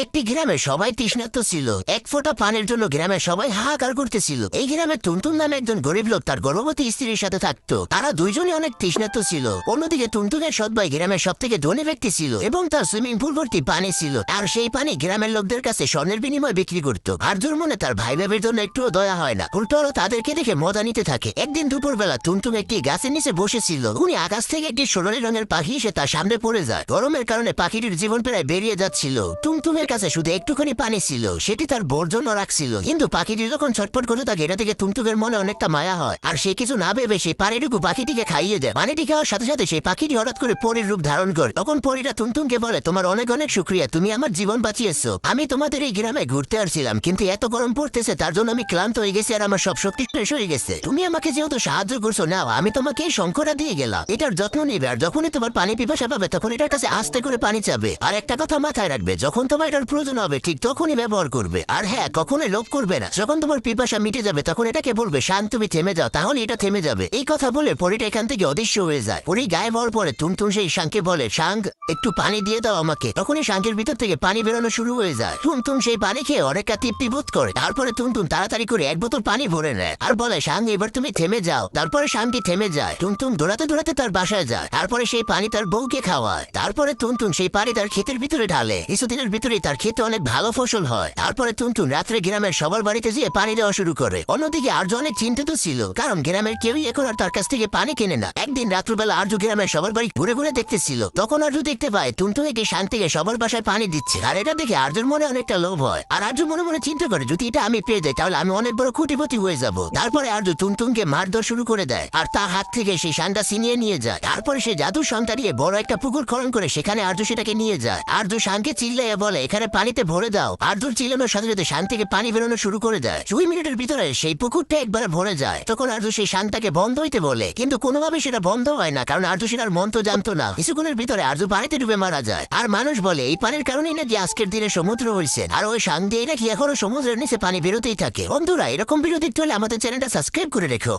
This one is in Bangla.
একটি গ্রামে সবাই তৃষ্ণার্ত ছিল। এক ফোঁটা পানির জন্য গ্রামে সবাই হাহাকার করতেছিল। এই গ্রামে টুনটুন নামে একজন গরিব লোক তার গর্ভবতী স্ত্রীর সাথে থাকতো। তারা দুইজনই অনেক তৃষ্ণার্ত ছিল। অন্যদিকে টুনটুনের সৎ ভাই গ্রামের সব থেকে ধনী ব্যক্তি ছিল এবং তার সুইমিং পুল ভর্তি পানি ছিল, আর সেই পানি গ্রামের লোকদের কাছে স্বর্ণের বিনিময়ে বিক্রি করতো। আরজুর মনে তার ভাই ভাবের জন্য একটুও দয়া হয় না, উল্টো তাদেরকে দেখে মজা নিতে থাকে। একদিন দুপুরবেলা টুনটুন একটি গাছের নিচে বসেছিল। উনি আকাশ থেকে একটি সোনালী রঙের পাখি এসে তার সামনে পড়ে যায়। গরমের কারণে পাখিটির জীবন প্রায় বেরিয়ে যাচ্ছিল। টুনটুনের কাছে শুধু একটুখানি পানি ছিল, সেটি তার বোর জন্য রাখছিল। কিন্তু পাখিটি যখন ছটফট করতে থাকে এটা থেকে টুনটুনের মনে অনেকটা মায়া হয়, আর সে কিছু না ভেবে সেই পানিটুকু পাখিটিকে খাইয়ে দেয়। পানিটি খাওয়ার সাথে সাথে সেই পাখিটি হঠাৎ করে পরীর রূপ ধারণ করে। তখন পরীরা টুনটুনকে বলে, তোমার অনেক অনেক শুক্রিয়া, তুমি আমার জীবন বাঁচিয়েছো। আমি তোমাদের এই গ্রামে ঘুরতে আসছিলাম, কিন্তু এত গরম পড়তেছে তার জন্য আমি ক্লান্ত হয়ে গেছি আর আমার সব শক্তি শেষ হয়ে গেছে। তুমি আমাকে যেহেতু সাহায্য করছো, নাও আমি তোমাকে এই শঙ্করা দিয়ে গেলাম, এটার যত্ন নিবে, আর যখনই তোমার পানি পিপাসা পাবে তখন এটার কাছে আস্তে করে পানি চাবে। আর একটা কথা মাথায় রাখবে, যখন তোমার এটার প্রয়োজন হবে ঠিক তখনই ব্যবহার করবে। আর হ্যাঁ, কখনোই লোভ করবে না। যখন তোমার পিপাসা মিটে যাবে তখন এটাকে বলবে, শান তুমি থেমে যাও, তাহলে এটা থেমে যাবে। এই কথা বলে পরীটা এখান থেকে অদৃশ্য হয়ে যায়। পরী গায়ে হওয়ার পরে টুনটুন সেই শাংকে বলে, শাং একটু পানি দিয়ে দাও আমাকে। তখনই শাংকের ভিতর থেকে পানি বেরোনো শুরু হয়ে যায়। টুনটুন সেই পানি খেয়ে অনেকটা তৃপ্তি বোধ করে। তারপরে টুনটুন তাড়াতাড়ি করে এক বোতল পানি ভরে নেয় আর বলে, শাং এবার তুমি থেমে যাও। তারপরে শাংটি থেমে যায়। টুনটুন দৌড়াতে দৌড়াতে তার বাসায় যায়। তারপরে সেই পানি তার বউকে খাওয়ায়। তারপরে টুনটুন সেই পানি তার ক্ষেতের ভিতরে ঢালে। কিছুদিনের ভিতরেই তার ক্ষেতে অনেক ভালো ফসল হয়। তারপরে টুনটুন রাত্রে গ্রামের সবার বাড়িতে যেয়ে পানি দেওয়া শুরু করে। অন্যদিকে আর্য অনেক চিন্তিত ছিল, কারণ গ্রামের কেউই এখন আর তার কাছ থেকে পানি কেনে না। একদিন রাত্রবেলা আর্য গ্রামের সবার বাড়ি ঘুরে ঘুরে দেখতেছিল। তখন আর্য দেখতে পায় টুনটুন একটি শান থেকে সবার বাসায় পানি দিচ্ছে, আর এটা দেখে আর্যর মনে অনেকটা লোভ হয়। আর আর্য মনে মনে চিন্তা করে, যদি এটা আমি পেয়ে যাই তাহলে আমি অনেক বড় কোটিপতি হয়ে যাব। তারপরে আর্য টুনটুনকে মারধর শুরু করে দেয় আর তার হাত থেকে সেই শানটা ছিনিয়ে নিয়ে যায়। তারপরে সে জাদুর শানটা দিয়ে বড় একটা পুকুর খনন করে সেখানে আর্য সেটাকে নিয়ে যায়। আর্য শানকে চিল্লাইয়া বলে, এখানে পানিতে ভরে দাও। আর্যর চিল্লানোর সাথে সাথে শান থেকে পানি বেরোনো শুরু করে দেয়। 2 মিনিটের ভিতরে সেই পুকুরটা একবারে ভরে যায়। তখন আর্য সেই শানটাকে বন্ধ হইতে বলে, কিন্তু কোনোভাবে সেটা বন্ধ হয় না, কারণ আর্য সেটার মন্ত্র জানতো না। কিছুক্ষণের ভিতরে আর্য পানিতে ডুবে মারা যায়। আর মানুষ বলে এই পানির কারণেই নাকি আজকের দিনে সমুদ্র হয়েছে, আর ওই শান দিয়ে নাকি এখনো সমুদ্রের নিচে পানি বেরোতেই থাকে। বন্ধুরা, এরকম ভিডিও দেখতে হলে আমাদের চ্যানেলটা সাবস্ক্রাইব করে রেখো।